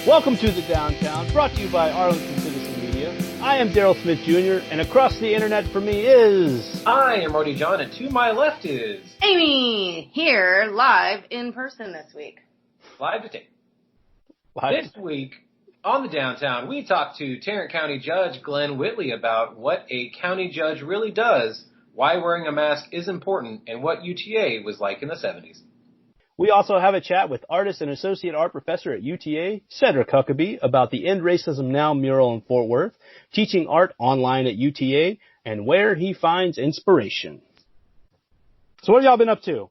Welcome to the Downtown, brought to you by Arlington Citizen Media. I am Daryl Smith Jr., and across the internet for me is... I am Marty John, and to my left is... Amy, here, live in person this week. Live to tape. This week, on the Downtown, we talked to Tarrant County Judge Glen Whitley about what a county judge really does, why wearing a mask is important, and what UTA was like in the 70s. We also have a chat with artist and associate art professor at UTA, Sedrick Huckaby, about the End Racism Now mural in Fort Worth, teaching art online at UTA, and where he finds inspiration. So what have y'all been up to?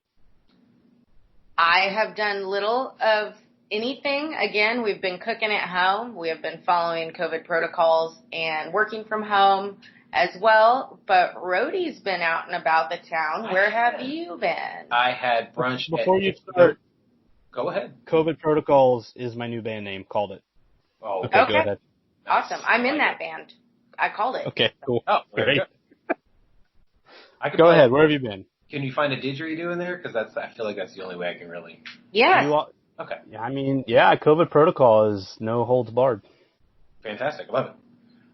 I have done little of anything. Again, we've been cooking at home. We have been following COVID protocols and working from home as well. But Rhodey's been out and about the town. Where have you been? I had brunch. Before you start, go ahead. COVID Protocols is my new band name. Called it. Oh, okay. Go ahead. Awesome. I'm in that band. I called it. Okay, cool. Oh, great. I could go ahead. Where have you been? Can you find a didgeridoo in there? Because I feel like that's the only way I can really. Yeah. Okay. Yeah, I mean, yeah, COVID Protocol is no holds barred. Fantastic. I love it.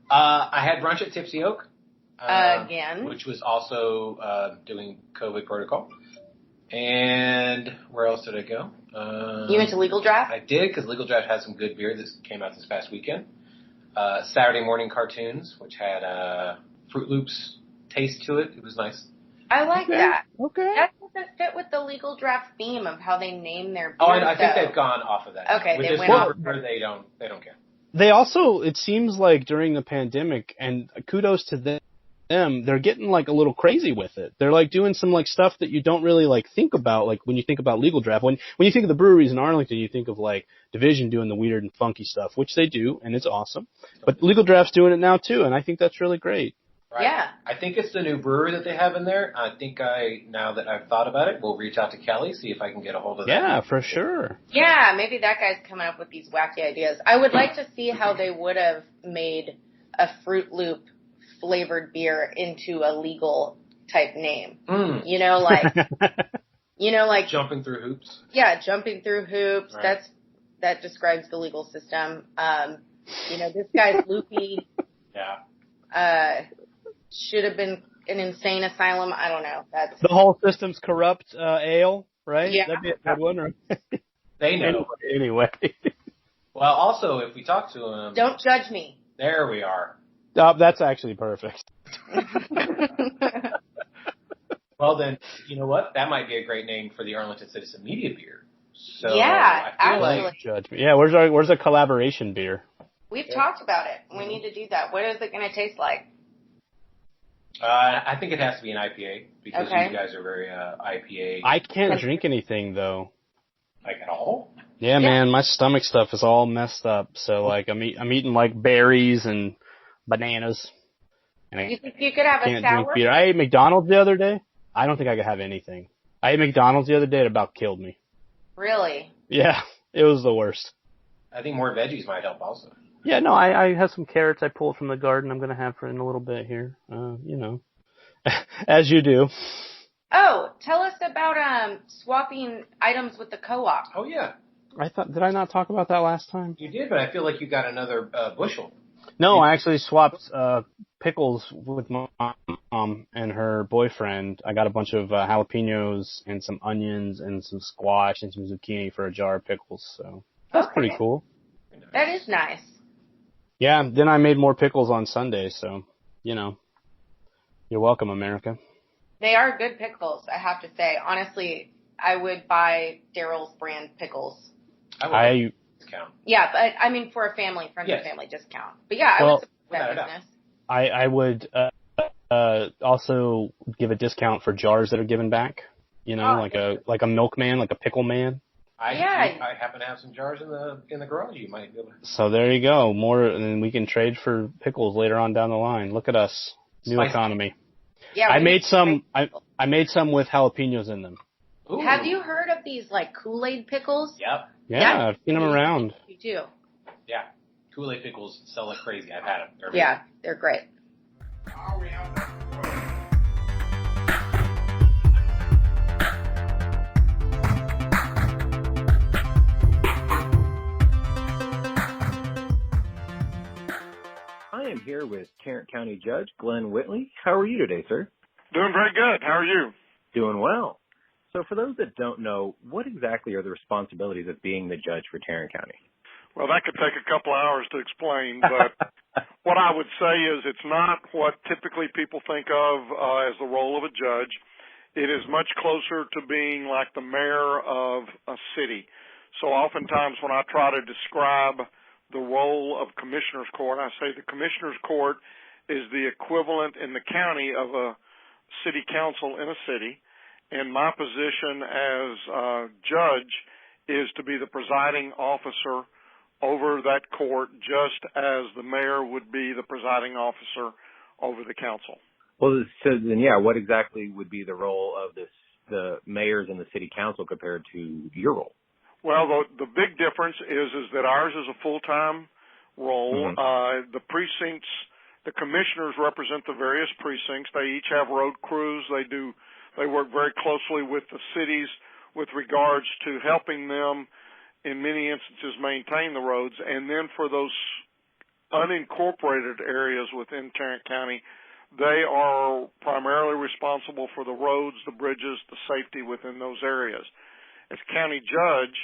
I had brunch at Tipsy Oak. Again. Which was also doing COVID protocol. And where else did I go? You went to Legal Draft? I did, because Legal Draft had some good beer that came out this past weekend. Saturday morning cartoons, which had Fruit Loops taste to it. It was nice. I like that. Okay. That doesn't fit with the Legal Draft theme of how they name their beer. Oh, I think they've gone off of that. Okay, with they this went off. They don't care. They also, it seems like during the pandemic, and kudos to them, they're getting like a little crazy with it. They're like doing some like stuff that you don't really like think about, like when you think about Legal Draft. When you think of the breweries in Arlington, you think of like Division doing the weird and funky stuff, which they do, and it's awesome. But Legal Draft's doing it now too, and I think that's really great. Right. Yeah. I think it's the new brewery that they have in there. I think now that I've thought about it, we'll reach out to Kelly, see if I can get a hold of that. Yeah, for sure. Yeah, maybe that guy's coming up with these wacky ideas. I would like to see how they would have made a Fruit Loop flavored beer into a legal type name. You know, like Jumping through hoops. Yeah, jumping through hoops. Right. That describes the legal system. This guy's loopy. Yeah. Should have been an insane asylum. I don't know. That's the whole system's corrupt ale, right? Yeah. That'd be a good one. Right? They know. Anyway. Well, also, if we talk to them. Don't judge me. There we are. That's actually perfect. Well, then, you know what? That might be a great name for the Arlington Citizen Media beer. So Yeah, I feel actually. like Judge me. Yeah, where's our collaboration beer? We've talked about it. We need to do that. What is it going to taste like? I think it has to be an IPA because Okay. you guys are very IPA. I can't drink anything though. Like at all? Yeah, man, my stomach stuff is all messed up. So like I'm eating like berries and bananas. And You think you could have a can't drink sour? beer. I ate McDonald's the other day. I don't think I could have anything. I ate McDonald's the other day. It about killed me. Really? Yeah, it was the worst. I think more veggies might help also. Yeah, no, I have some carrots I pulled from the garden I'm going to have for in a little bit here. As you do. Oh, tell us about swapping items with the co-op. Oh, yeah. Did I not talk about that last time? You did, but I feel like you got another bushel. No, I actually swapped pickles with my mom and her boyfriend. I got a bunch of jalapenos and some onions and some squash and some zucchini for a jar of pickles. So that's pretty cool. That is nice. Yeah, then I made more pickles on Sunday, so, you're welcome, America. They are good pickles, I have to say. Honestly, I would buy Daryl's brand pickles. I would discount. Yeah, but I mean for a friends and family discount. But yeah, I Well, would support that business. I would also give a discount for jars that are given back. Like a milkman, like a pickle man. I happen to have some jars in the garage. You might be able to. So there you go. More, and then we can trade for pickles later on down the line. Look at us, new economy. Yeah, I made some. I made some with jalapenos in them. Ooh. Have you heard of these like Kool-Aid pickles? Yep. Yeah, I've seen them around. You do. Yeah. Kool-Aid pickles sell like crazy. I've had them. Yeah, they're great. here with Tarrant County Judge Glen Whitley. How are you today, sir? Doing very good. How are you? Doing well. So for those that don't know, what exactly are the responsibilities of being the judge for Tarrant County? Well, that could take a couple hours to explain, but what I would say is it's not what typically people think of as the role of a judge. It is much closer to being like the mayor of a city. So oftentimes when I try to describe the role of Commissioner's Court, I say the Commissioner's Court is the equivalent in the county of a city council in a city, and my position as judge is to be the presiding officer over that court, just as the mayor would be the presiding officer over the council. Well, so then, what exactly would be the role of the mayors and the city council compared to your role? Well, the big difference is that ours is a full-time role. Mm-hmm. The precincts, the commissioners represent the various precincts. They each have road crews. They work very closely with the cities with regards to helping them, in many instances, maintain the roads. And then for those unincorporated areas within Tarrant County, they are primarily responsible for the roads, the bridges, the safety within those areas. As county judge,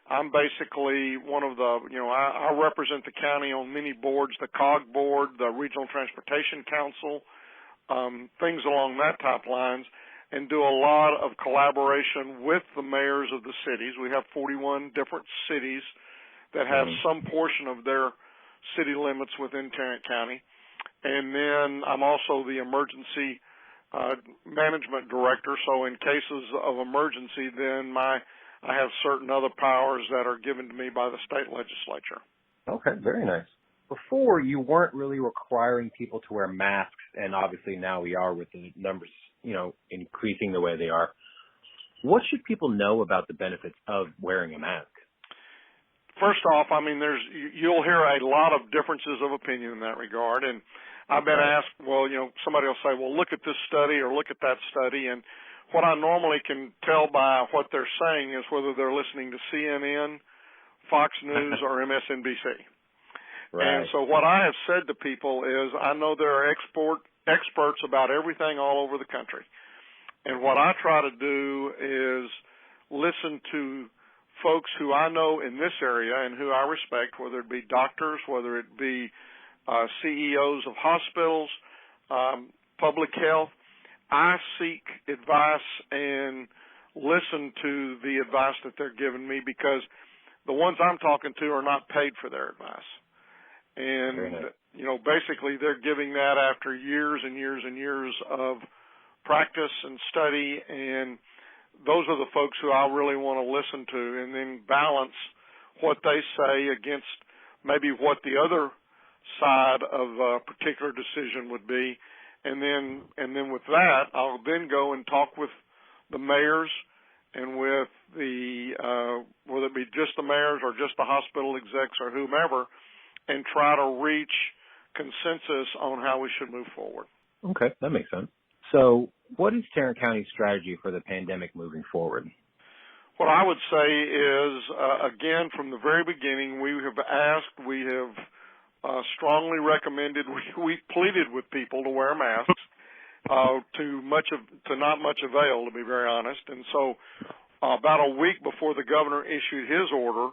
I'm basically one of the, I represent the county on many boards, the COG board, the Regional Transportation Council, things along that type lines, and do a lot of collaboration with the mayors of the cities. We have 41 different cities that have some portion of their city limits within Tarrant County. And then I'm also the emergency management director, so in cases of emergency, then I have certain other powers that are given to me by the state legislature. Okay, very nice. Before, you weren't really requiring people to wear masks, and obviously now we are with the numbers, increasing the way they are. What should people know about the benefits of wearing a mask? First off, you'll hear a lot of differences of opinion in that regard, and I've been asked, somebody will say, well, look at this study or look at that study, and what I normally can tell by what they're saying is whether they're listening to CNN, Fox News, or MSNBC. Right. And so what I have said to people is I know there are experts about everything all over the country. And what I try to do is listen to folks who I know in this area and who I respect, whether it be doctors, whether it be CEOs of hospitals, public health. I seek advice and listen to the advice that they're giving me because the ones I'm talking to are not paid for their advice. And, basically they're giving that after years and years and years of practice and study, and those are the folks who I really want to listen to and then balance what they say against maybe what the other side of a particular decision would be. And then with that, I'll then go and talk with the mayors and with the, whether it be just the mayors or just the hospital execs or whomever, and try to reach consensus on how we should move forward. Okay, that makes sense. So what is Tarrant County's strategy for the pandemic moving forward? What I would say is, again, from the very beginning, we have asked, we have strongly recommended, we pleaded with people to wear masks, to not much avail, to be very honest. And so about a week before the governor issued his order,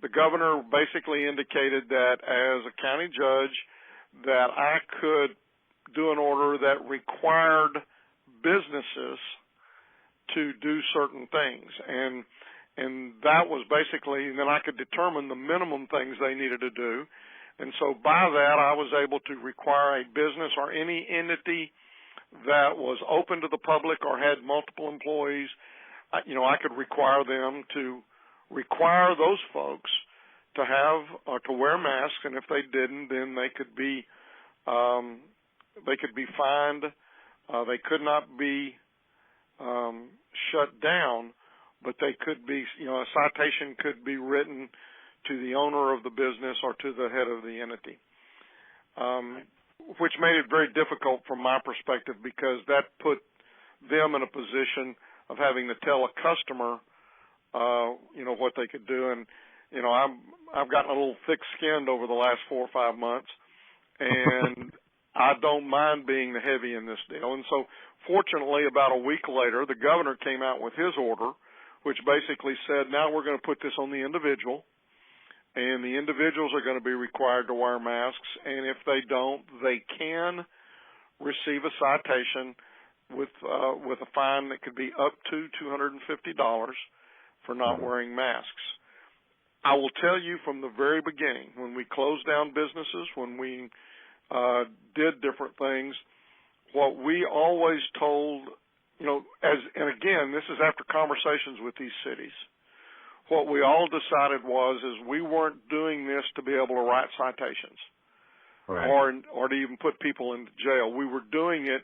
the governor basically indicated that as a county judge that I could do an order that required businesses to do certain things. And that was basically, and then I could determine the minimum things they needed to do. And so by that, I was able to require a business or any entity that was open to the public or had multiple employees, I could require them to require those folks to have to wear masks, and if they didn't, then they could be fined. They could not be shut down, but they could be, a citation could be written to the owner of the business or to the head of the entity, which made it very difficult from my perspective because that put them in a position of having to tell a customer, what they could do. And, I've gotten a little thick-skinned over the last 4 or 5 months. and I don't mind being the heavy in this deal. And so, fortunately, about a week later, the governor came out with his order, which basically said, now we're going to put this on the individual, and the individuals are going to be required to wear masks, and if they don't, they can receive a citation with a fine that could be up to $250 for not wearing masks. I will tell you from the very beginning, when we closed down businesses, when we did different things, what we always told, and again, this is after conversations with these cities, what we all decided is we weren't doing this to be able to write citations, right, or to even put people into jail. We were doing it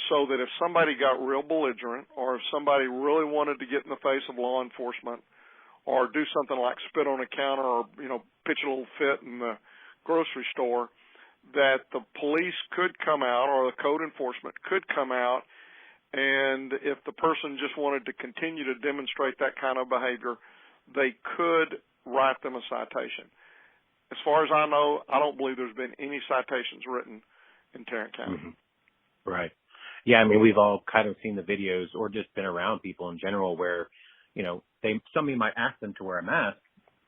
so that if somebody got real belligerent, or if somebody really wanted to get in the face of law enforcement, or do something like spit on a counter, or pitch a little fit in the grocery store, that the police could come out, or the code enforcement could come out, and if the person just wanted to continue to demonstrate that kind of behavior, they could write them a citation. As far as I know, I don't believe there's been any citations written in Tarrant County. Mm-hmm. Right. Yeah, I mean, we've all kind of seen the videos or just been around people in general where, somebody might ask them to wear a mask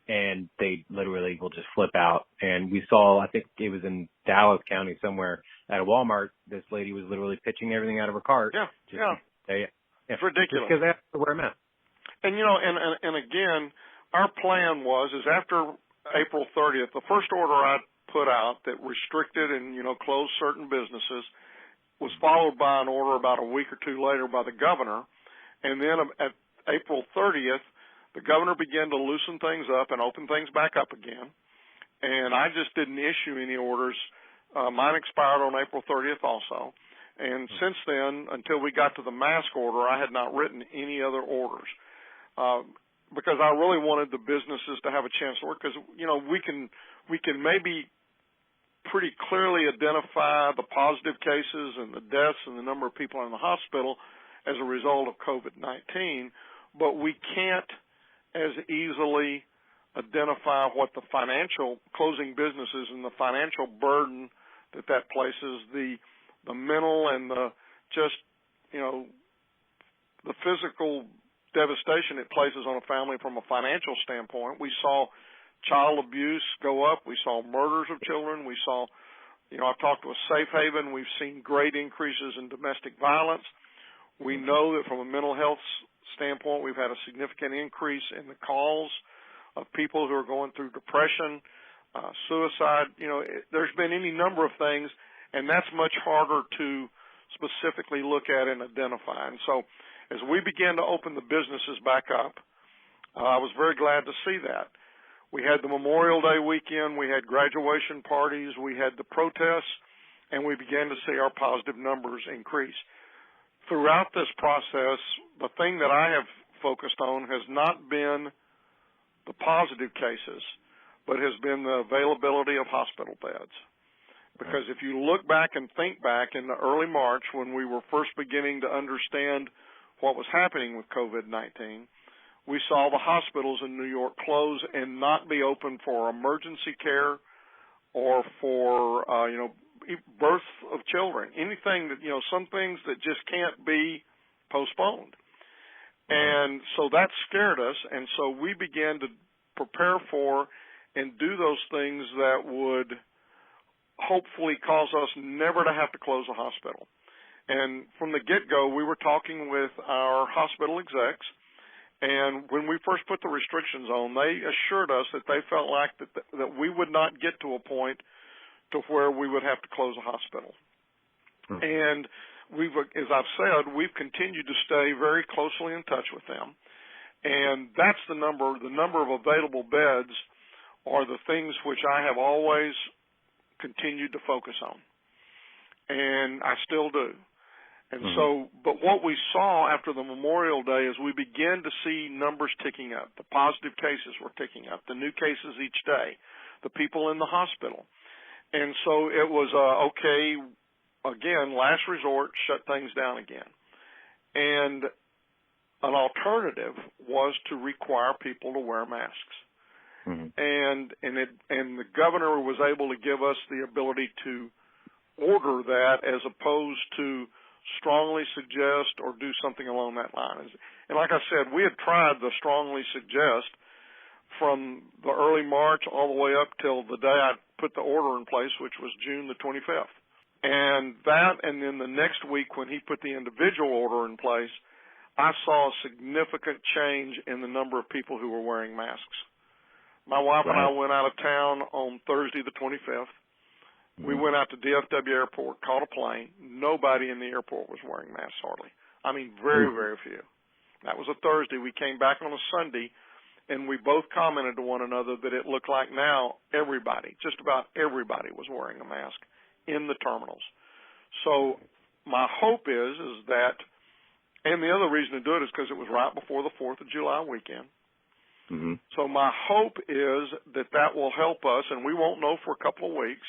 and they literally will just flip out. And we saw, I think it was in Dallas County somewhere at a Walmart, this lady was literally pitching everything out of her cart. Yeah, it's ridiculous. Just because they have to wear a mask. And, and again, our plan is after April 30th, the first order I put out that restricted and, closed certain businesses was followed by an order about a week or two later by the governor. And then at April 30th, the governor began to loosen things up and open things back up again. And I just didn't issue any orders. Mine expired on April 30th also. And since then, until we got to the mask order, I had not written any other orders. Because I really wanted the businesses to have a chance to work, because we can maybe pretty clearly identify the positive cases and the deaths and the number of people in the hospital as a result of COVID-19, but we can't as easily identify what the financial closing businesses and the financial burden that places, the mental and the just the physical devastation it places on a family from a financial standpoint. We saw child abuse go up. We saw murders of children. We saw, I've talked to a safe haven. We've seen great increases in domestic violence. We know that from a mental health standpoint, we've had a significant increase in the calls of people who are going through depression, suicide. There's been any number of things, and that's much harder to specifically look at and identify. And so as we began to open the businesses back up, I was very glad to see that. We had the Memorial Day weekend, we had graduation parties, we had the protests, and we began to see our positive numbers increase. Throughout this process, the thing that I have focused on has not been the positive cases, but has been the availability of hospital beds. Because if you look back and think back in the early March when we were first beginning to understand what was happening with COVID-19, we saw the hospitals in New York close and not be open for emergency care or for, birth of children, anything that, some things that just can't be postponed. And so that scared us, and so we began to prepare for and do those things that would hopefully cause us never to have to close a hospital. And from the get-go, we were talking with our hospital execs, and when we first put the restrictions on, they assured us that they felt like that we would not get to a point to where we would have to close a hospital. And as I've said, we've continued to stay very closely in touch with them. And that's the number of available beds are the things which I have always continued to focus on. And I still do. And so, but what we saw after the Memorial Day is we began to see numbers ticking up. The positive cases were ticking up, the new cases each day, the people in the hospital. And so it was, okay, again, last resort, shut things down again. And an alternative was to require people to wear masks. and the governor was able to give us the ability to order that as opposed to strongly suggest or do something along that line. And like I said, we had tried the strongly suggest from the early March all the way up till the day I put the order in place, which was June the 25th. And then the next week when he put the individual order in place, I saw a significant change in the number of people who were wearing masks. My wife and I went out of town on Thursday the 25th. We went out to DFW Airport, caught a plane. Nobody in the airport was wearing masks hardly. I mean, very, very few. That was a Thursday. We came back on a Sunday, and we both commented to one another that it looked like now everybody, just about everybody, was wearing a mask in the terminals. So my hope is that, and the other reason to do it is because it was right before the 4th of July weekend. So my hope is that will help us, and we won't know for a couple of weeks,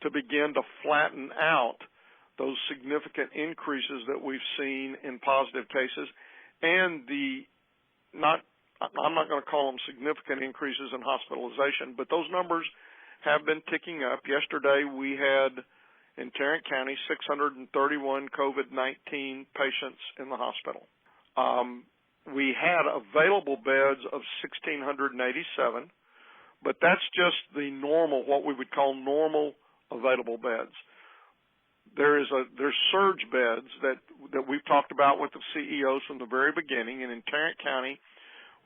to begin to flatten out those significant increases that we've seen in positive cases and I'm not going to call them significant increases in hospitalization, but those numbers have been ticking up. Yesterday we had in Tarrant County 631 COVID-19 patients in the hospital. We had available beds of 1,687, but that's just the normal, what we would call normal available beds. There's surge beds that we've talked about with the CEOs from the very beginning, and in Tarrant County,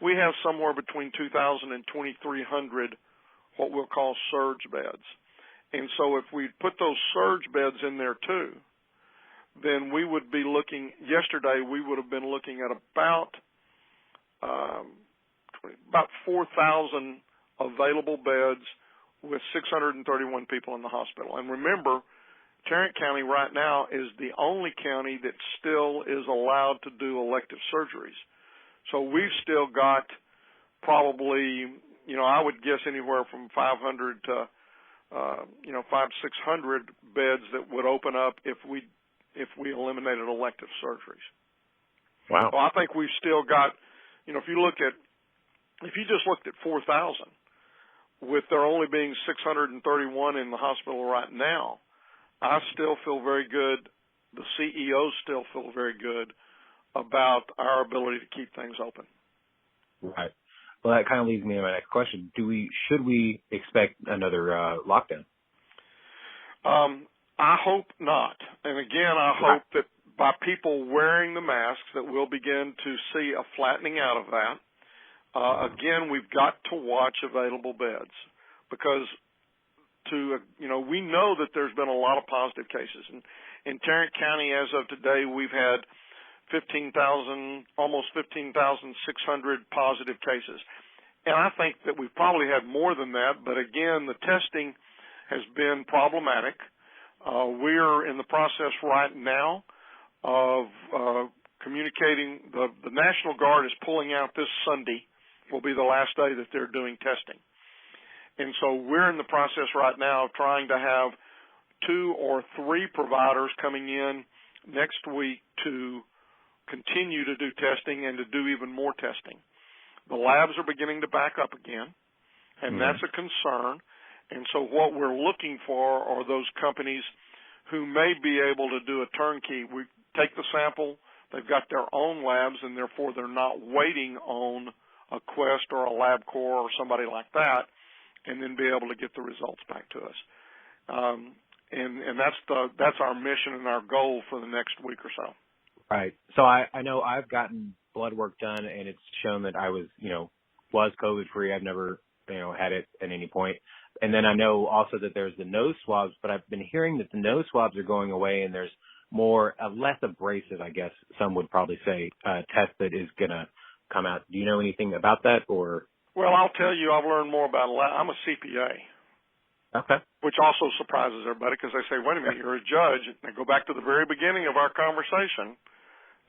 we have somewhere between 2,000 and 2,300 what we'll call surge beds. And so if we put those surge beds in there too, then we would be looking, yesterday we would have been looking at about 4,000 available beds with 631 people in the hospital. And remember, Tarrant County right now is the only county that still is allowed to do elective surgeries. So we've still got probably, I would guess anywhere from 500 to, 600 beds that would open up if we eliminated elective surgeries. Wow. So I think we've still got, if you just looked at 4,000, with there only being 631 in the hospital right now, I still feel very good. The CEOs still feel very good about our ability to keep things open. Right. Well, that kind of leads me to my next question. Should we expect another lockdown? I hope not. And again, I hope that by people wearing the masks that we'll begin to see a flattening out of that. Again, we've got to watch available beds because we know that there's been a lot of positive cases. And in Tarrant County, as of today, we've had almost 15,600 positive cases. And I think that we've probably had more than that, but again, the testing has been problematic. We're in the process right now of communicating. The National Guard is pulling out this Sunday, will be the last day that they're doing testing. And so we're in the process right now of trying to have 2 or 3 providers coming in next week to continue to do testing and to do even more testing. The labs are beginning to back up again, and that's a concern. And so what we're looking for are those companies who may be able to do a turnkey. We take the sample, they've got their own labs, and therefore they're not waiting on a Quest or a LabCorp or somebody like that, and then be able to get the results back to us. And that's our mission and our goal for the next week or so. Right. So I know I've gotten blood work done, and it's shown that I was COVID free. I've never had it at any point. And then I know also that there's the nose swabs, but I've been hearing that the nose swabs are going away, and there's less abrasive, I guess some would probably say, test that is going to come out. Do you know anything about that, or? Well, I'll tell you, I've learned more about it. I'm a CPA. Okay. Which also surprises everybody because they say, wait a minute, you're a judge. And go back to the very beginning of our conversation.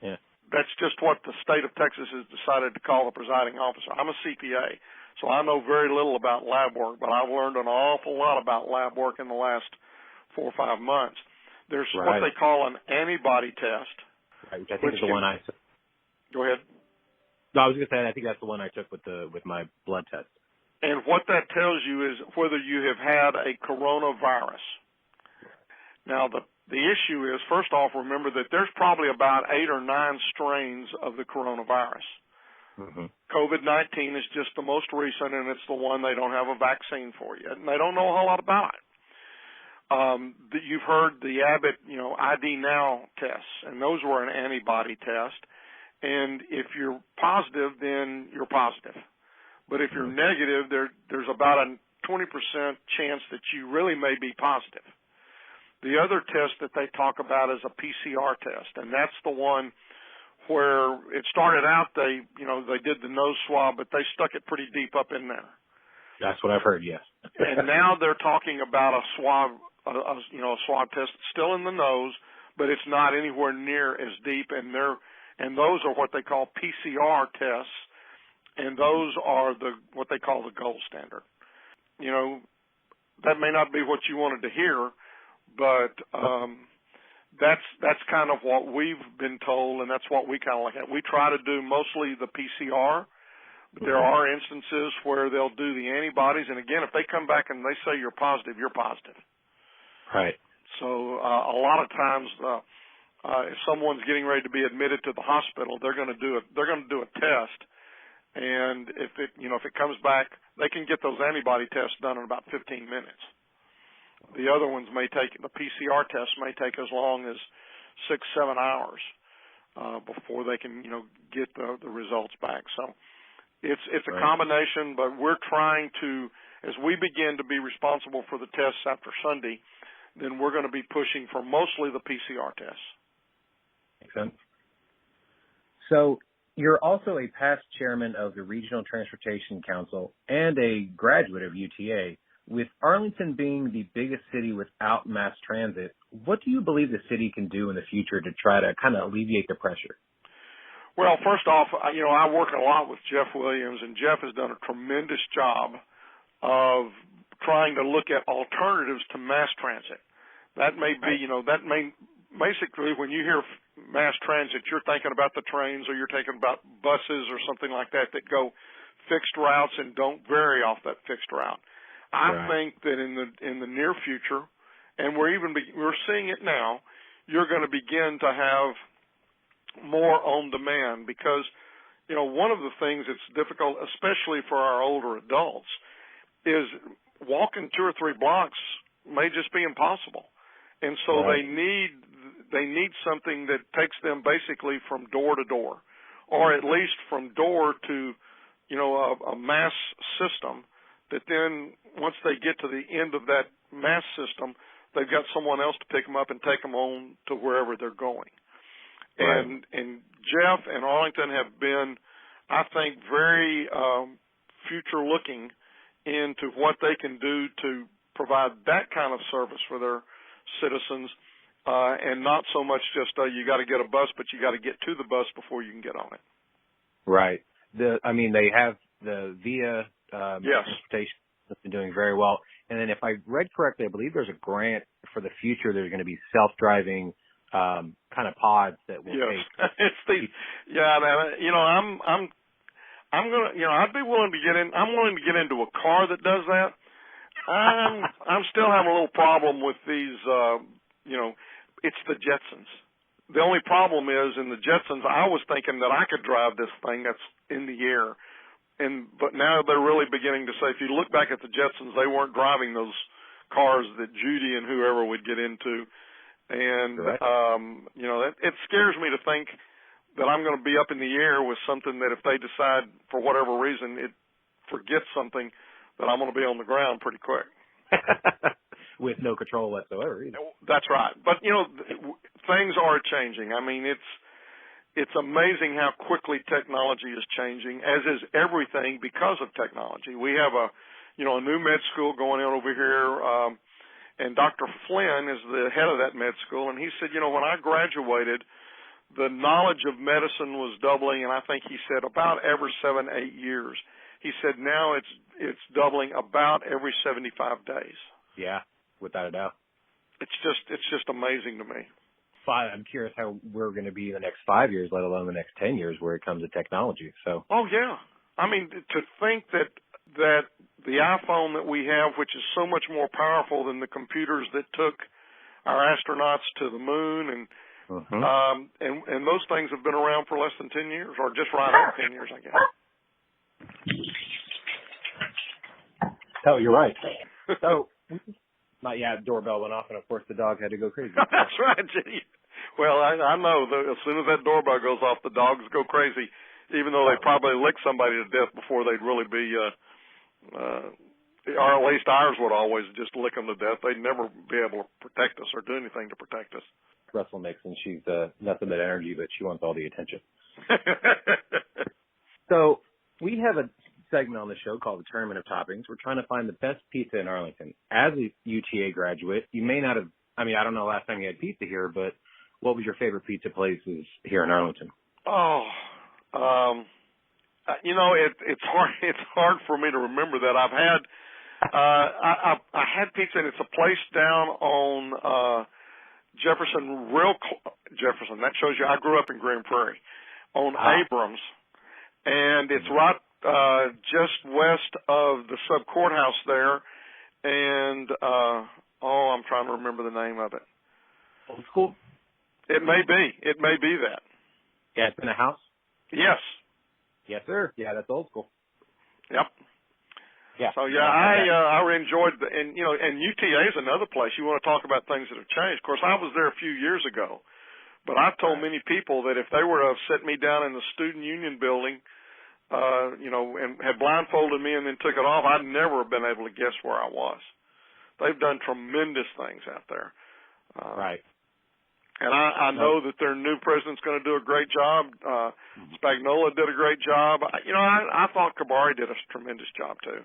Yeah. That's just what the state of Texas has decided to call the presiding officer. I'm a CPA, so I know very little about lab work, but I've learned an awful lot about lab work in the last 4 or 5 months. There's what they call an antibody test. Right, which I think is the one I took. Go ahead. No, I was going to say, I think that's the one I took with my blood test. And what that tells you is whether you have had a coronavirus. Now, the issue is, first off, remember that there's probably about 8 or 9 strains of the coronavirus. Mm-hmm. COVID-19 is just the most recent, and it's the one they don't have a vaccine for yet, and they don't know a whole lot about it. You've heard the Abbott, ID Now tests, and those were an antibody test. And if you're positive, then you're positive. But if you're negative, there's about a 20% chance that you really may be positive. The other test that they talk about is a PCR test, and that's the one where it started out, they did the nose swab, but they stuck it pretty deep up in there. That's what I've heard, yes. And now they're talking about a swab, a swab test still in the nose, but it's not anywhere near as deep, and those are what they call PCR tests, and those are what they call the gold standard. That may not be what you wanted to hear, but that's kind of what we've been told, and that's what we kind of look at. We try to do mostly the PCR, but there are instances where they'll do the antibodies, and again, if they come back and they say you're positive, you're positive. Right. So a lot of times, if someone's getting ready to be admitted to the hospital, they're going to do a test, and if it comes back, they can get those antibody tests done in about 15 minutes. The other ones the PCR tests may take as long as 6-7 hours before they can get the results back. So it's a combination, but we're trying to, as we begin to be responsible for the tests after Sunday, then we're going to be pushing for mostly the PCR tests. Makes sense. So you're also a past chairman of the Regional Transportation Council and a graduate of UTA. With Arlington being the biggest city without mass transit, what do you believe the city can do in the future to try to kind of alleviate the pressure? Well, first off, I work a lot with Jeff Williams, and Jeff has done a tremendous job of trying to look at alternatives to mass transit. That may be, basically when you hear mass transit, you're thinking about the trains, or you're thinking about buses or something like that go fixed routes and don't vary off that fixed route. I think that in the near future, and we're seeing it now, you're going to begin to have more on demand because, one of the things that's difficult, especially for our older adults, is walking 2 or 3 blocks may just be impossible. And so they need something that takes them basically from door to door, or at least from door to, a mass system that then once they get to the end of that mass system, they've got someone else to pick them up and take them on to wherever they're going. Right. And Jeff and Arlington have been, I think, very future looking into what they can do to provide that kind of service for their citizens, and not so much just you got to get a bus, but you got to get to the bus before you can get on it. Right. They have the VIA transportation has been doing very well. And then if I read correctly, I believe there's a grant for the future. There's going to be self-driving kind of pods that will take. I'm gonna, I'd be willing to get in. I'm willing to get into a car that does that. I'm still having a little problem with these. It's the Jetsons. The only problem is in the Jetsons, I was thinking that I could drive this thing that's in the air. But now they're really beginning to say, if you look back at the Jetsons, they weren't driving those cars that Judy and whoever would get into. And, it scares me to think that I'm going to be up in the air with something that if they decide for whatever reason it forgets something, that I'm going to be on the ground pretty quick. With no control whatsoever either. That's right. But, things are changing. I mean, it's amazing how quickly technology is changing, as is everything because of technology. We have a new med school going on over here, and Dr. Flynn is the head of that med school, and he said, when I graduated, the knowledge of medicine was doubling, and I think he said about every 7-8 years. He said now it's doubling about every 75 days. Yeah, without a doubt. It's just amazing to me. I'm curious how we're going to be in the next 5 years, let alone the next 10 years where it comes to technology. So. Oh, yeah. I mean, to think that that the iPhone that we have, which is so much more powerful than the computers that took our astronauts to the moon, and and those things have been around for less than 10 years, or just right on 10 years, I guess. Oh, you're right. So, doorbell went off, and of course the dog had to go crazy. That's right, Gee. Well, I know that as soon as that doorbell goes off, the dogs go crazy, even though they probably lick somebody to death before they'd really be, or at least ours would always just lick them to death. They'd never be able to protect us or do anything to protect us. Russell Nixon, she's nothing but energy, but she wants all the attention. So we have a segment on the show called the Tournament of Toppings. We're trying to find the best pizza in Arlington. As a UTA graduate, you may not have, I don't know the last time you had pizza here, but what was your favorite pizza places here in Arlington? It's hard for me to remember that. I've had, I had pizza, and it's a place down on, Jefferson, that shows you I grew up in Grand Prairie, on Abrams, and it's right just west of the sub courthouse there, and I'm trying to remember the name of it. Old School? It may be that. Yeah, it's in a house? Yes. Yes, sir. Yeah, that's Old School. Yep. Yeah. So I enjoyed and UTA is another place. You want to talk about things that have changed. Of course, I was there a few years ago, but I've told many people that if they were to have set me down in the student union building, and had blindfolded me and then took it off, I'd never have been able to guess where I was. They've done tremendous things out there. Right. And I know that their new president's going to do a great job. Spagnola did a great job. I thought Kabari did a tremendous job too.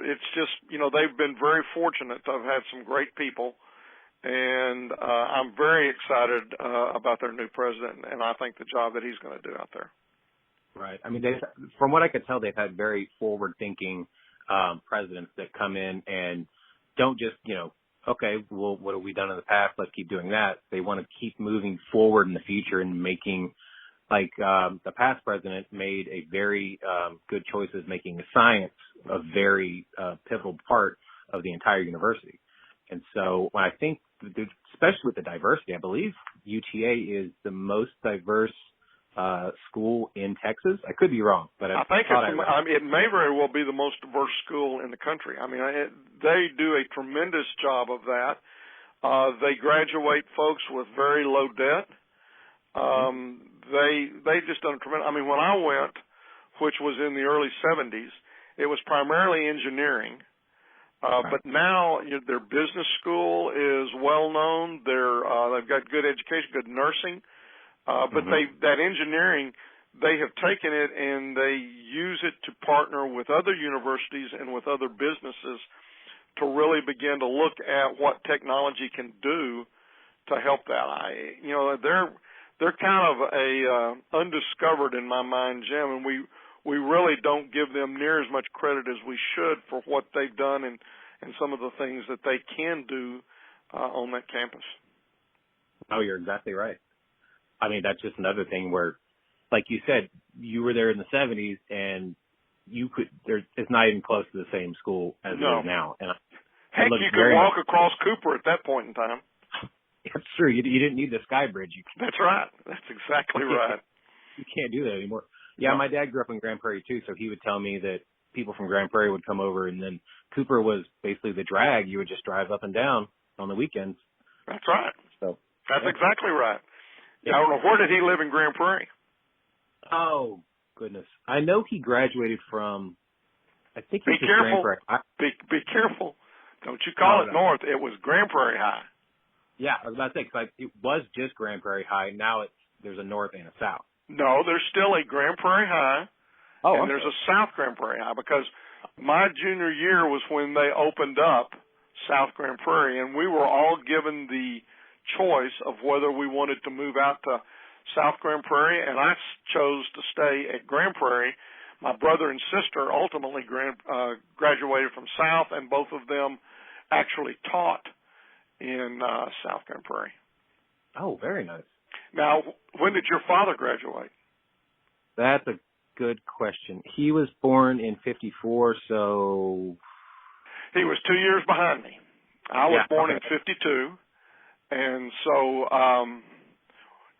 It's just, they've been very fortunate to have had some great people, and I'm very excited about their new president, and I think the job that he's going to do out there. Right. From what I could tell, they've had very forward-thinking presidents that come in and don't just, okay, well, what have we done in the past? Let's keep doing that. They want to keep moving forward in the future and making, the past president made a very good choices, making science a very pivotal part of the entire university. And so when I think, especially with the diversity, I believe UTA is the most diverse school in Texas. I could be wrong, but I think it may very well be the most diverse school in the country. They do a tremendous job of that. They graduate folks with very low debt. They just done tremendous. When I went, which was in the early 70s, it was primarily engineering. But now their business school is well known. They've got good education, good nursing. But that engineering, they have taken it and they use it to partner with other universities and with other businesses to really begin to look at what technology can do to help that. They're kind of a undiscovered in my mind gem, and we really don't give them near as much credit as we should for what they've done and some of the things that they can do on that campus. Oh, you're exactly right. That's just another thing where, like you said, you were there in the 70s, and it's not even close to the same school as it is now. And heck, you could walk across Cooper at that point in time. That's true. You didn't need the sky bridge. That's right. That's exactly right. You can't do that anymore. Yeah, no. My dad grew up in Grand Prairie too, so he would tell me that people from Grand Prairie would come over, and then Cooper was basically the drag. You would just drive up and down on the weekends. That's right. So that's exactly right. Yeah. I don't know, where did he live in Grand Prairie? Oh, goodness. I know he graduated from, I think he was Grand Prairie. Be careful. Don't you call it North. It was Grand Prairie High. Yeah, I was about to say, because it was just Grand Prairie High. Now there's a North and a South. No, there's still a Grand Prairie High, and there's a South Grand Prairie High, because my junior year was when they opened up South Grand Prairie, and we were all given the choice of whether we wanted to move out to South Grand Prairie, and I chose to stay at Grand Prairie. My brother and sister ultimately graduated from South, and both of them actually taught in South Grand Prairie. Oh, very nice. Now, when did your father graduate? That's a good question. He was born in 54, so... He was 2 years behind me. I was born in okay. 52, and so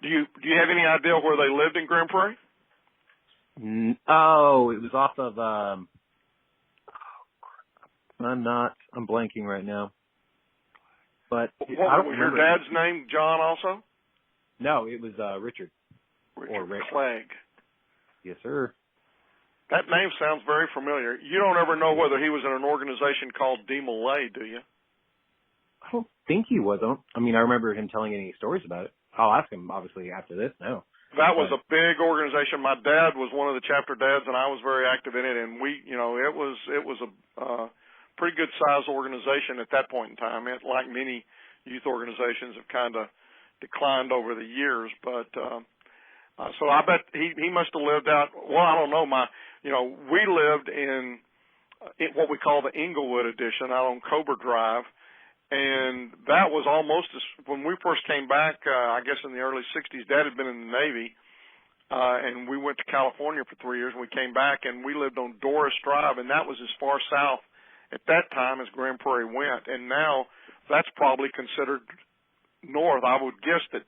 do you have any idea where they lived in Grand Prairie? Oh, it was off of, I'm blanking right now. But I don't was remember. your dad's name John also? No, it was Richard. Richard Rick. Clegg. Yes, sir. That name sounds very familiar. You don't ever know whether he was in an organization called DeMolay, do you? I don't think he was. I mean, I remember him telling any stories about it. I'll ask him, obviously, after this. No. That was a big organization. My dad was one of the chapter dads, and I was very active in it. And we, it was a pretty good sized organization at that point in time. It, like many youth organizations, have kind of declined over the years. But so I bet he must have lived out. Well, I don't know. We lived in what we call the Inglewood edition out on Cobra Drive. And that was almost when we first came back, I guess in the early 60s, Dad had been in the Navy, and we went to California for 3 years, and we came back, and we lived on Doris Drive, and that was as far south at that time as Grand Prairie went. And now that's probably considered north. I would guess that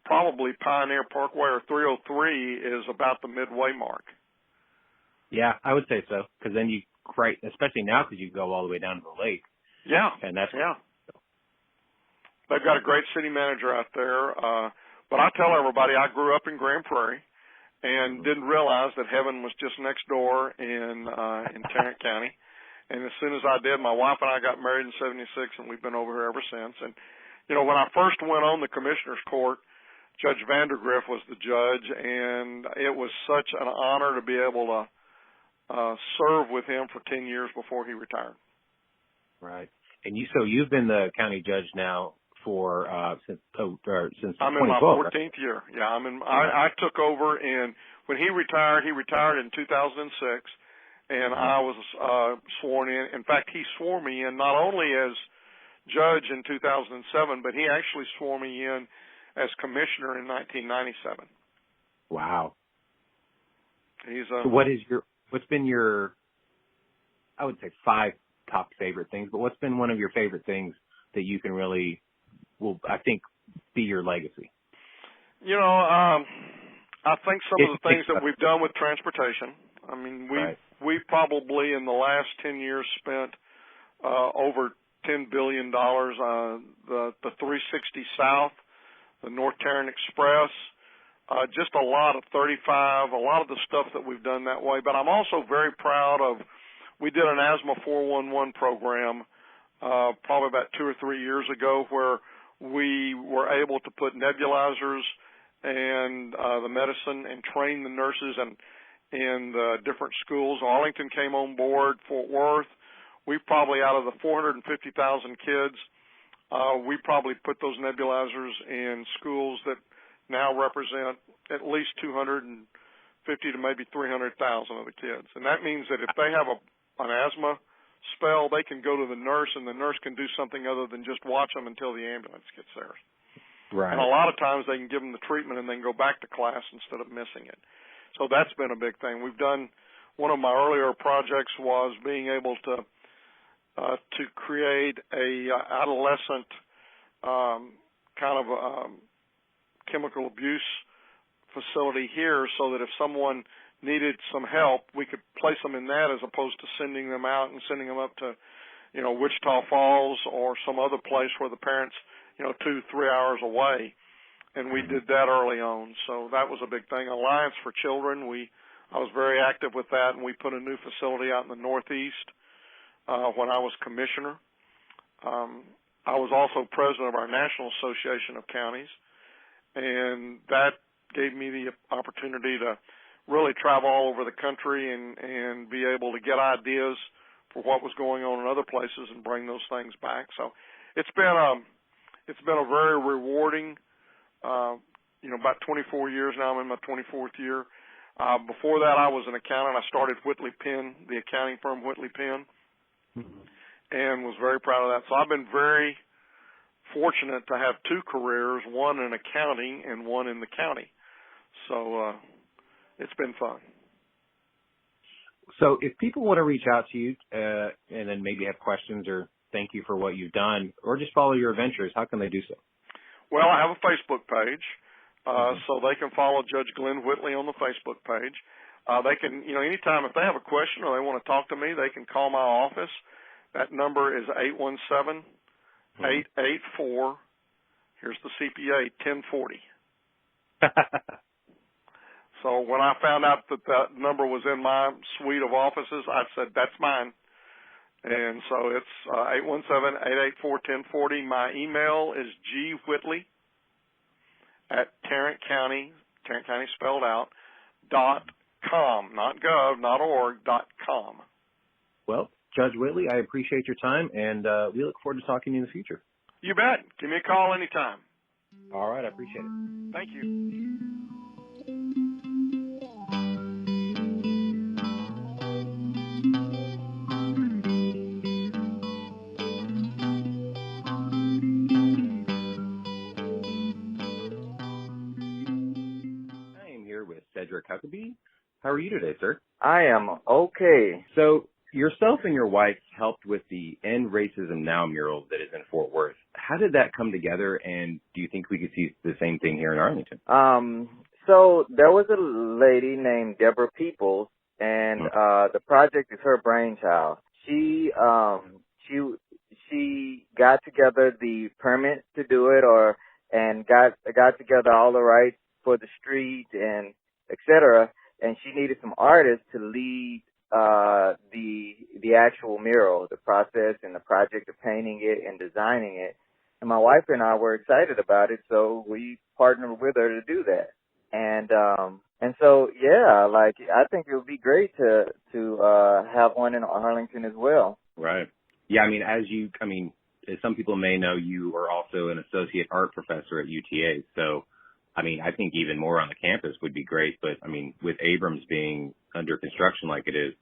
probably Pioneer Parkway or 303 is about the midway mark. Yeah, I would say so, because then especially now because you go all the way down to the lake. Yeah, and that's They've got a great city manager out there. But I tell everybody I grew up in Grand Prairie and didn't realize that heaven was just next door in Tarrant County. And as soon as I did, my wife and I got married in 76, and we've been over here ever since. And, when I first went on the commissioner's court, Judge Vandergriff was the judge, and it was such an honor to be able to serve with him for 10 years before he retired. Right. And you've been the county judge now for since 2012. I'm in my 14th right? year. Yeah, I took over, and when he retired in 2006, and I was sworn in. In fact, he swore me in not only as judge in 2007, but he actually swore me in as commissioner in 1997. Wow. So what's been your, I would say 5 top favorite things, but what's been one of your favorite things that you can really, I think, be your legacy? I think some of the things that we've done with transportation. I mean, we probably in the last 10 years spent over $10 billion. The 360 South, the North Tarrant Express, just a lot of 35, a lot of the stuff that we've done that way. But I'm also very proud of, we did an asthma 411 program probably about 2 or 3 years ago where we were able to put nebulizers and the medicine and train the nurses in the different schools. Arlington came on board, Fort Worth. We've probably, out of the 450,000 kids, we probably put those nebulizers in schools that now represent at least 250 to maybe 300,000 of the kids. And that means that if they have an asthma spell, they can go to the nurse, and the nurse can do something other than just watch them until the ambulance gets there. Right. And a lot of times they can give them the treatment and then go back to class instead of missing it. So that's been a big thing. We've done, one of my earlier projects was being able to create a adolescent kind of chemical abuse facility here so that if someone needed some help, we could place them in that as opposed to sending them out and sending them up to, Wichita Falls or some other place where the parents, 2-3 hours away. And we did that early on. So that was a big thing. Alliance for Children, I was very active with that, and we put a new facility out in the Northeast when I was commissioner. I was also president of our National Association of Counties, and that gave me the opportunity to really travel all over the country and be able to get ideas for what was going on in other places and bring those things back. So it's been a very rewarding, about 24 years now. I'm in my 24th year. Before that, I was an accountant. I started Whitley Penn, the accounting firm Whitley Penn, and was very proud of that. So I've been very fortunate to have 2 careers, one in accounting and one in the county. So it's been fun. So if people want to reach out to you and then maybe have questions or thank you for what you've done or just follow your adventures, how can they do so? Well, I have a Facebook page, so they can follow Judge Glen Whitley on the Facebook page. They can, anytime if they have a question or they want to talk to me, they can call my office. That number is 817-884, here's the CPA, 1040. So when I found out that number was in my suite of offices, I said, that's mine. And so it's 817-884-1040. My email is gwhittley@Tarrant County spelled out, .com, not gov, not org, .com. Well, Judge Whitley, I appreciate your time, and we look forward to talking to you in the future. You bet. Give me a call anytime. All right, I appreciate it. Thank you. I am here with Sedrick Huckaby. How are you today, sir? I am okay. So yourself and your wife helped with the End Racism Now mural that is in Fort Worth. How did that come together, and do you think we could see the same thing here in Arlington? So there was a lady named Deborah Peoples, and the project is her brainchild. She got together the permit to do it, and got together all the rights for the street and et cetera, and she needed some artists to lead the actual mural, the process and the project of painting it and designing it. And my wife and I were excited about it, so we partnered with her to do that. And so yeah, like I think it would be great to have one in Arlington as well. Right. Yeah, as some people may know, you are also an associate art professor at UTA. So, I think even more on the campus would be great. But, with Abrams being under construction like it is,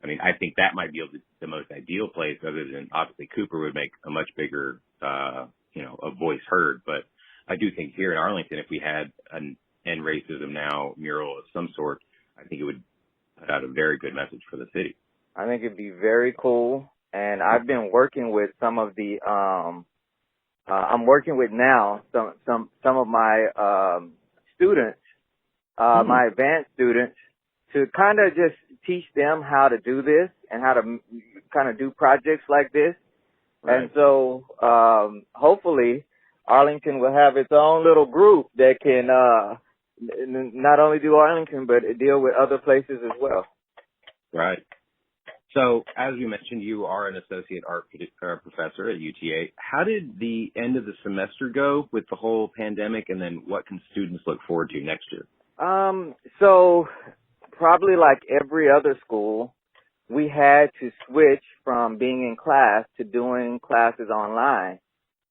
I think that might be the most ideal place, other than obviously Cooper would make a much bigger, a voice heard. But I do think here in Arlington, if we had an End Racism Now mural of some sort, I think it would put out a very good message for the city. I think it'd be very cool. And I've been working with some of the, I'm working with now some of my students, my advanced students, to kind of just teach them how to do this and how to kind of do projects like this. Right. And so hopefully Arlington will have its own little group that can not only do Arlington but deal with other places as well. Right. So, as we mentioned, you are an associate art professor at UTA. How did the end of the semester go with the whole pandemic, and then what can students look forward to next year? So, probably like every other school, we had to switch from being in class to doing classes online.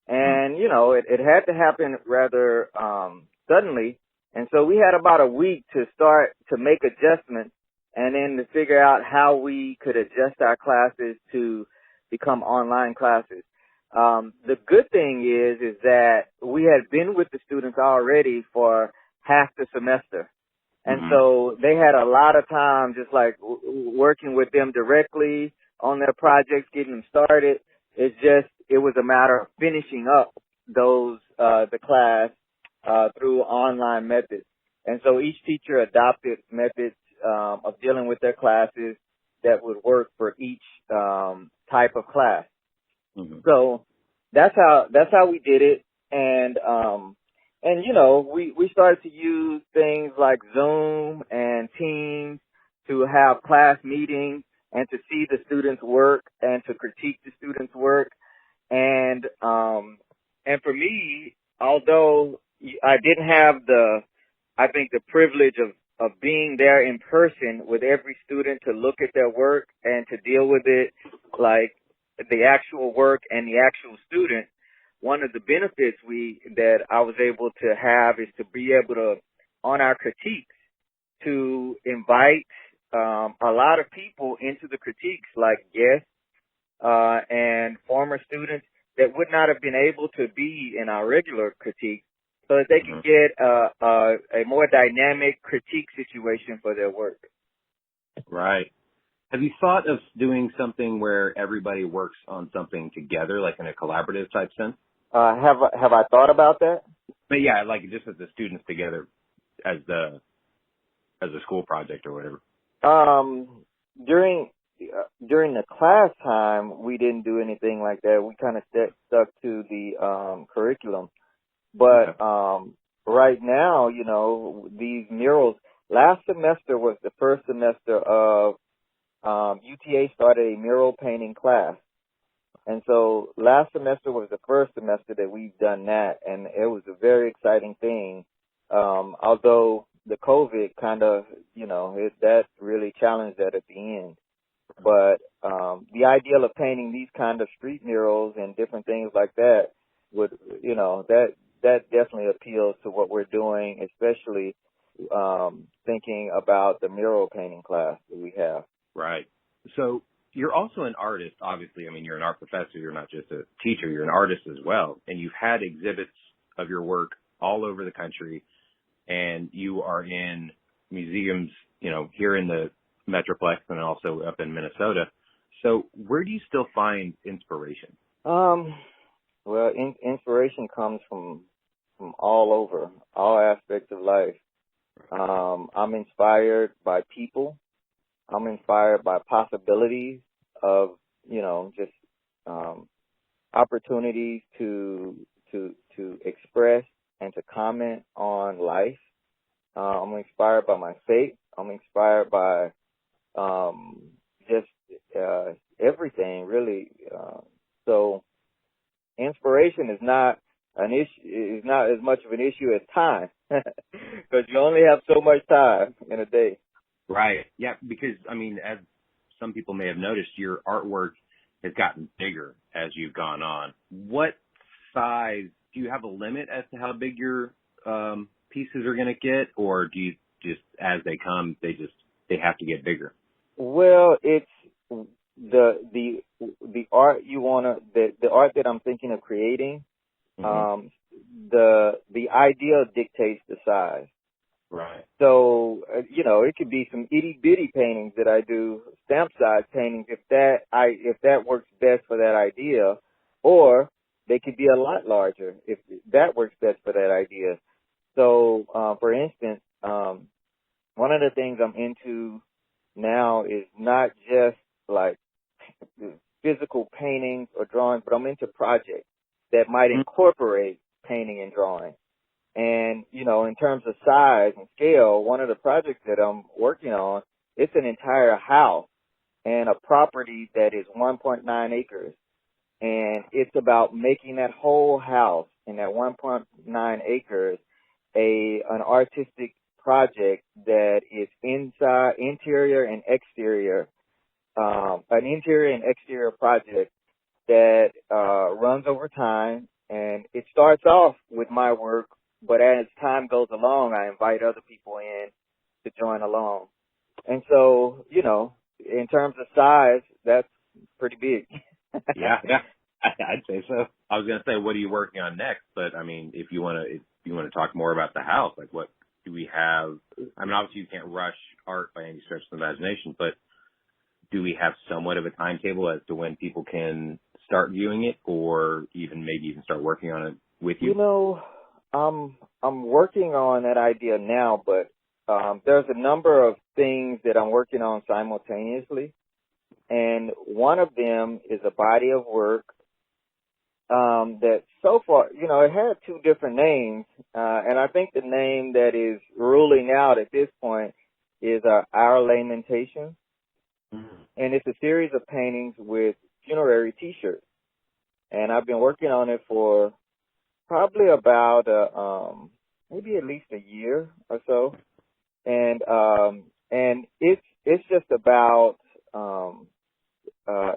And, it had to happen rather suddenly. And so we had about a week to start to make adjustments, and then to figure out how we could adjust our classes to become online classes. The good thing is that we had been with the students already for half the semester. And so they had a lot of time just like working with them directly on their projects, getting them started. It was a matter of finishing up those, the class, through online methods. And so each teacher adopted methods of dealing with their classes that would work for each type of class. So that's how we did it. And we started to use things like Zoom and Teams to have class meetings and to see the students' work and to critique the students' work. And for me, although I didn't have the privilege of being there in person with every student to look at their work and to deal with it like the actual work and the actual student, one of the benefits that I was able to have is to be able to, on our critiques, to invite a lot of people into the critiques, like guests and former students that would not have been able to be in our regular critiques, so that they can get a more dynamic critique situation for their work. Right. Have you thought of doing something where everybody works on something together, like in a collaborative type sense? Have I thought about that? But yeah, like just as the students together as a school project or whatever. During the class time, we didn't do anything like that. We kind of stuck to the curriculum. But right now, you know, these murals. Last semester was the first semester of UTA started a mural painting class. And so last semester was the first semester that we've done that, and it was a very exciting thing. Although the COVID kind of, you know, that really challenged that at the end. But the ideal of painting these kind of street murals and different things like that would, you know, that definitely appeals to what we're doing, especially thinking about the mural painting class that we have. Right. So you're also an artist, obviously. I mean, you're an art professor. You're not just a teacher. You're an artist as well. And you've had exhibits of your work all over the country. And you are in museums, you know, here in the Metroplex and also up in Minnesota. So where do you still find inspiration? Well, inspiration comes from all over, all aspects of life. I'm inspired by people. I'm inspired by possibilities of, you know, just opportunities to express and to comment on life. I'm inspired by my faith. I'm inspired by just everything, really. So inspiration is not an issue. Is not as much of an issue as time, because you only have so much time in a day. Right. Yeah, because, I mean, as some people may have noticed, your artwork has gotten bigger as you've gone on. What size, do you have a limit as to how big your pieces are going to get, or do you just, as they come, they have to get bigger? Well, it's the art the art that I'm thinking of creating, the idea dictates the size. Right. So, you know, it could be some itty bitty paintings that I do, stamp size paintings, if that works best for that idea, or they could be a lot larger if that works best for that idea. So, for instance, one of the things I'm into now is not just like physical paintings or drawings, but I'm into projects that might incorporate painting and drawing. And, you know, in terms of size and scale, one of the projects that I'm working on, it's an entire house and a property that is 1.9 acres. And it's about making that whole house and that 1.9 acres an artistic project that is interior and exterior, an interior and exterior project that runs over time. And it starts off with my work, but as time goes along, I invite other people in to join along. And so, you know, in terms of size, that's pretty big. Yeah, I'd say so. I was going to say, what are you working on next? But I mean, if you want to talk more about the house, like what do we have? I mean, obviously you can't rush art by any stretch of the imagination, but do we have somewhat of a timetable as to when people can start viewing it, or maybe even start working on it with you? You know, I'm working on that idea now, but there's a number of things that I'm working on simultaneously. And one of them is a body of work that so far, you know, it had two different names. And I think the name that is ruling out at this point is Our Lamentations. And it's a series of paintings with funerary T-shirts. And I've been working on it for probably about maybe at least a year or so. And it's just about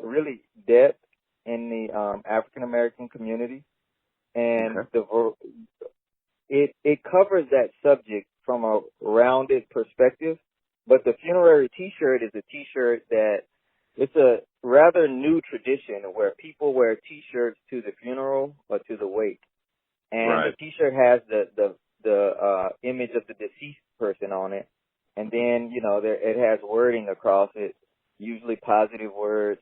really depth in the African American community, and it covers that subject from a rounded perspective. But the funerary T-shirt is a T-shirt that it's a rather new tradition where people wear T-shirts to the funeral or to the wake, and the T-shirt has the image of the deceased person on it, and then, you know, it has wording across it usually positive words.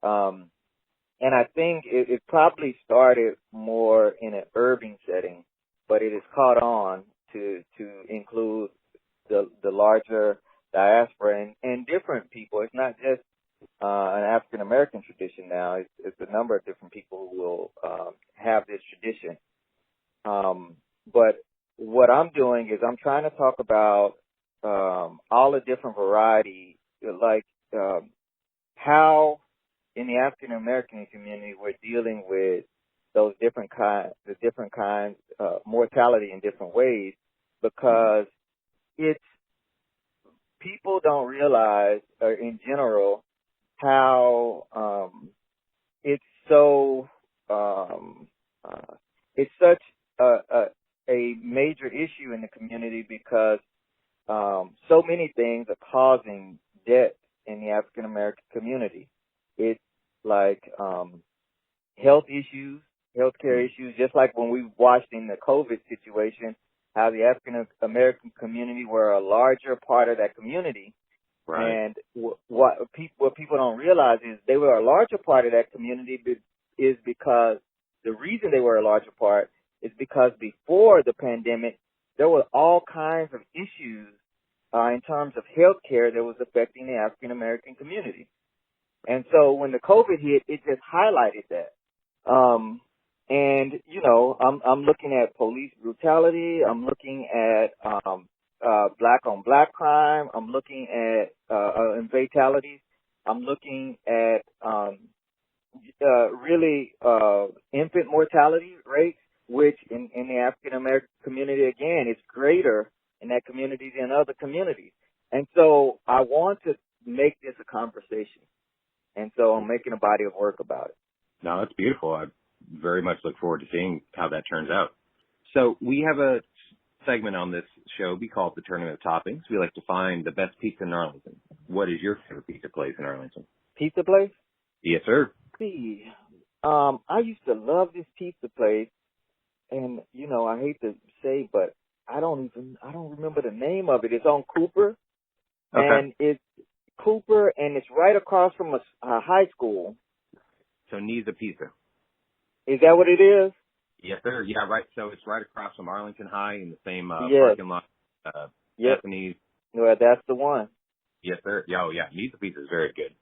And I think it probably started more in an urban setting, but it has caught on to include the larger diaspora and different people. It's not just an African American tradition now. It's a number of different people who will have this tradition. But what I'm doing is I'm trying to talk about all the different variety, like how in the African American community we're dealing with those different kinds, mortality in different ways, because it's people don't realize, in general, how it's so it's such a major issue in the community, because so many things are causing death in the African American community. It's like healthcare issues, just like when we watched in the COVID situation, how the African American community were a larger part of that community. Right. And what people don't realize is they were a larger part of that community is because the reason they were a larger part is because before the pandemic, there were all kinds of issues in terms of healthcare that was affecting the African American community. And so when the COVID hit, it just highlighted that. And you know, I'm looking at police brutality. I'm looking at black on black crime. I'm looking at and fatalities. I'm looking at really infant mortality rates, which in the African American community, again, is greater in that community than other communities. And so I want to make this a conversation. And so I'm making a body of work about it. No, that's beautiful. I very much look forward to seeing how that turns out. So we have a segment on this show. We call it the Tournament of Toppings. We like to find the best pizza in Arlington. What is your favorite pizza place in Arlington? Pizza place? Yes, sir. See, I used to love this pizza place, and you know, I hate to say, but I don't remember the name of it. It's on Cooper, and it's Cooper, and it's right across from a high school. So Niza Pizza. Is that what it is? Yes, sir. Yeah, right. So it's right across from Arlington High in the same parking lot. Japanese. Well, that's the one. Yes, sir. Oh, yeah. Niza Pizza is very good.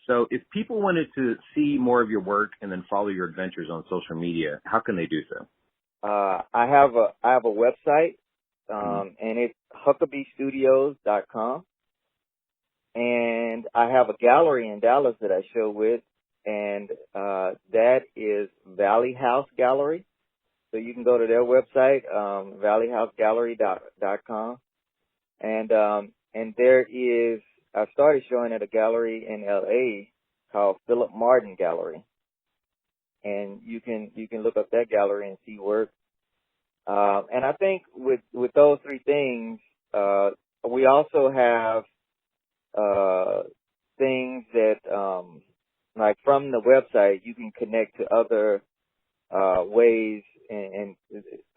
So if people wanted to see more of your work and then follow your adventures on social media, how can they do so? I have a website, and it's huckabystudios.com. And I have a gallery in Dallas that I show with, and that is Valley House Gallery. So you can go to their website, valleyhousegallery.com. And there is, I started showing at a gallery in LA called Philip Martin Gallery. And you can look up that gallery and see work. And I think with those three things, we also have things that, like from the website, you can connect to other ways, and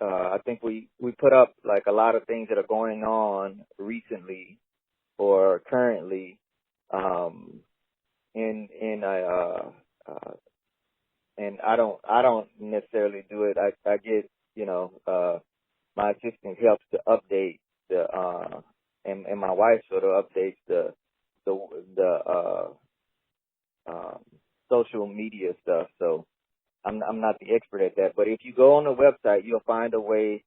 I think we put up like a lot of things that are going on recently or currently, and I don't necessarily do it. I get, you know, my assistant helps to update and my wife sort of updates the social media stuff. So I'm not the expert at that, but if you go on the website, you'll find a way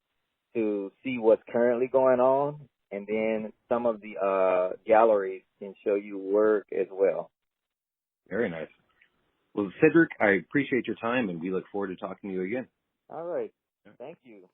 to see what's currently going on, and then some of the galleries can show you work as well. Very nice. Well, Sedrick, I appreciate your time, and we look forward to talking to you again. All right. Thank you.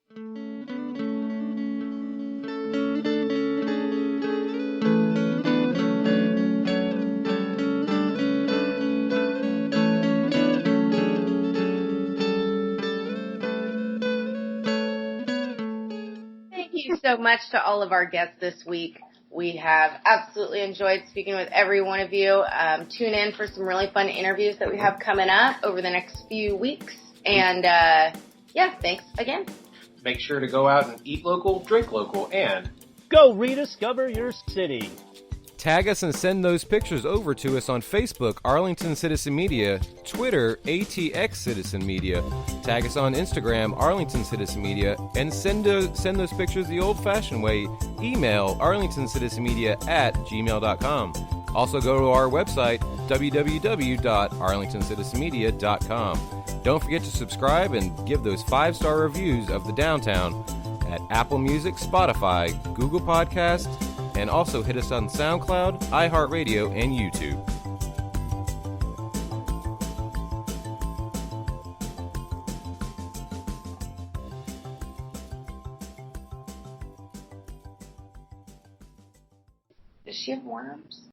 Thank you so much to all of our guests this week. We have absolutely enjoyed speaking with every one of you. Tune in for some really fun interviews that we have coming up over the next few weeks. And, thanks again. Make sure to go out and eat local, drink local, and go rediscover your city. Tag us and send those pictures over to us on Facebook, Arlington Citizen Media, Twitter, ATX Citizen Media. Tag us on Instagram, Arlington Citizen Media, and send those pictures the old-fashioned way. Email arlingtoncitizenmedia@gmail.com. Also go to our website, www.arlingtoncitizenmedia.com. Don't forget to subscribe and give those 5-star reviews of the downtown at Apple Music, Spotify, Google Podcasts, and also hit us on SoundCloud, iHeartRadio, and YouTube. Does she have worms?